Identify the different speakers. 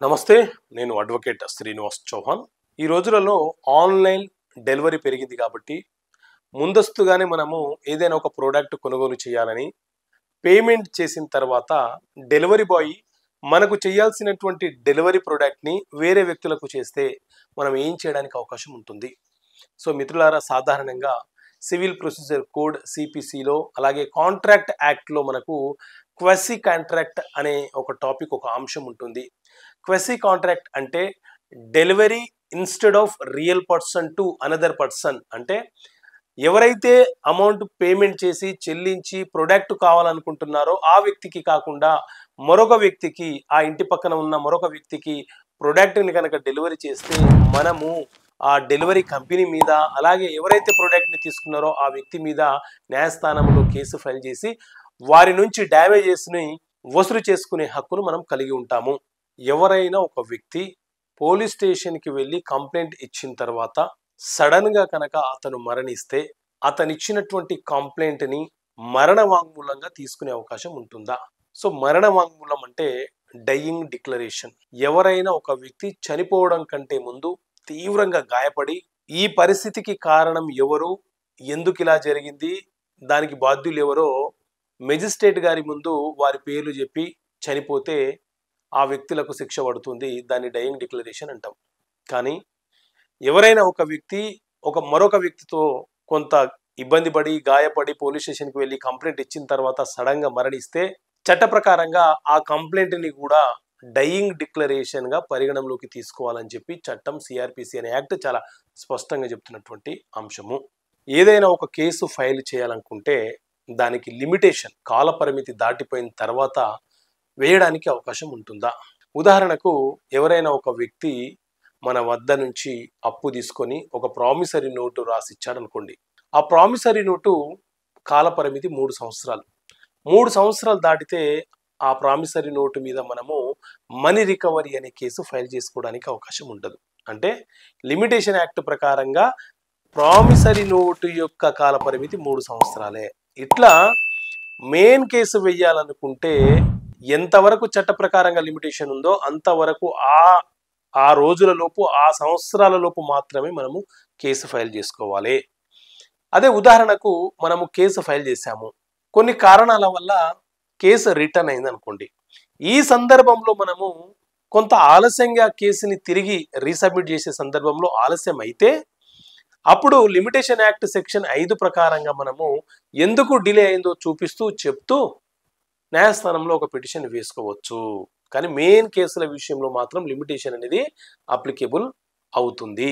Speaker 1: నమస్తే, నేను అడ్వకేట్ శ్రీనివాస్ చౌహాన్. ఈ రోజులలో ఆన్లైన్ డెలివరీ పెరిగింది కాబట్టి ముందస్తుగానే మనము ఏదైనా ఒక ప్రోడక్ట్ కొనుగోలు చేయాలని పేమెంట్ చేసిన తర్వాత డెలివరీ బాయ్ మనకు చేయాల్సినటువంటి డెలివరీ ప్రోడక్ట్ని వేరే వ్యక్తులకు చేస్తే మనం ఏం చేయడానికి అవకాశం ఉంటుంది. సో మిత్రులారా, సాధారణంగా సివిల్ ప్రొసీజర్ కోడ్ సిపిసిలో అలాగే కాంట్రాక్ట్ యాక్ట్లో మనకు క్వసీ కాంట్రాక్ట్ అనే ఒక టాపిక్, ఒక అంశం ఉంటుంది. క్వసీ కాంట్రాక్ట్ అంటే delivery instead of real person to another person. అంటే ఎవరైతే అమౌంట్ పేమెంట్ చేసి చెల్లించి ప్రొడక్ట్ కావాలనుకుంటున్నారో ఆ వ్యక్తికి కాకుండా మరొక వ్యక్తికి, ఆ ఇంటి పక్కన ఉన్న మరొక వ్యక్తికి ప్రొడక్ట్ని కనుక డెలివరీ చేస్తే మనము ఆ డెలివరీ కంపెనీ మీద, అలాగే ఎవరైతే ప్రోడక్ట్ని తీసుకున్నారో ఆ వ్యక్తి మీద న్యాయస్థానంలో కేసు ఫైల్ చేసి వారి నుంచి డ్యామేజెస్ని వసూలు చేసుకునే హక్కును మనం కలిగి ఉంటాము. ఎవరైనా ఒక వ్యక్తి పోలీస్ స్టేషన్కి వెళ్ళి కంప్లైంట్ ఇచ్చిన తర్వాత సడన్గా కనుక అతను మరణిస్తే అతనిచ్చినటువంటి కంప్లైంట్ని మరణ వాంగ్మూలంగా తీసుకునే అవకాశం ఉంటుందా? సో మరణ వాంగ్మూలం అంటే డయింగ్ డిక్లరేషన్. ఎవరైనా ఒక వ్యక్తి చనిపోవడం కంటే ముందు తీవ్రంగా గాయపడి ఈ పరిస్థితికి కారణం ఎవరు, ఎందుకు ఇలా జరిగింది, దానికి బాధ్యులు ఎవరో మెజిస్ట్రేట్ గారి ముందు వారి పేర్లు చెప్పి చనిపోతే ఆ వ్యక్తులకు శిక్ష పడుతుంది. దాన్ని డయింగ్ డిక్లరేషన్ అంటాం. కానీ ఎవరైనా ఒక వ్యక్తి మరొక వ్యక్తితో కొంత ఇబ్బంది పడి గాయపడి పోలీస్ స్టేషన్కి వెళ్ళి కంప్లైంట్ ఇచ్చిన తర్వాత సడన్గా మరణిస్తే చట్ట ప్రకారంగా ఆ కంప్లైంట్ని కూడా డయింగ్ డిక్లరేషన్గా పరిగణంలోకి తీసుకోవాలని చెప్పి చట్టం సిఆర్పిసి అనే యాక్ట్ చాలా స్పష్టంగా చెప్తున్నటువంటి అంశము. ఏదైనా ఒక కేసు ఫైల్ చేయాలనుకుంటే దానికి లిమిటేషన్, కాల పరిమితి దాటిపోయిన తర్వాత వేయడానికి అవకాశం ఉంటుందా? ఉదాహరణకు ఎవరైనా ఒక వ్యక్తి మన వద్ద నుంచి అప్పు తీసుకొని ఒక ప్రామిసరీ నోటు రాసిచ్చాడు అనుకోండి. ఆ ప్రామిసరీ నోటు కాల పరిమితి 3 సంవత్సరాలు. 3 సంవత్సరాలు దాటితే ఆ ప్రామిసరీ నోటు మీద మనము మనీ రికవరీ అనే కేసు ఫైల్ చేసుకోవడానికి అవకాశం ఉండదు. అంటే లిమిటేషన్ యాక్ట్ ప్రకారంగా ప్రామిసరీ నోటు యొక్క కాల పరిమితి 3 సంవత్సరాలే. ఇట్లా మెయిన్ కేసు వెయ్యాలనుకుంటే ఎంతవరకు చట్ట ప్రకారంగా లిమిటేషన్ ఉందో అంతవరకు ఆ రోజుల లోపు, ఆ సంవత్సరాల లోపు మాత్రమే మనము కేసు ఫైల్ చేసుకోవాలి. అదే ఉదాహరణకు మనము కేసు ఫైల్ చేశాము, కొన్ని కారణాల వల్ల కేసు రిటర్న్ అయింది అనుకోండి. ఈ సందర్భంలో మనము కొంత ఆలస్యంగా కేసుని తిరిగి రీసబ్మిట్ చేసే సందర్భంలో ఆలస్యం అయితే అప్పుడు లిమిటేషన్ యాక్ట్ సెక్షన్ 5 ప్రకారంగా మనము ఎందుకు డిలే అయిందో చెప్తూ న్యాయస్థానంలో ఒక పిటిషన్ వేసుకోవచ్చు. కానీ మెయిన్ కేసుల విషయంలో మాత్రం లిమిటేషన్ అనేది అప్లికేబుల్ అవుతుంది.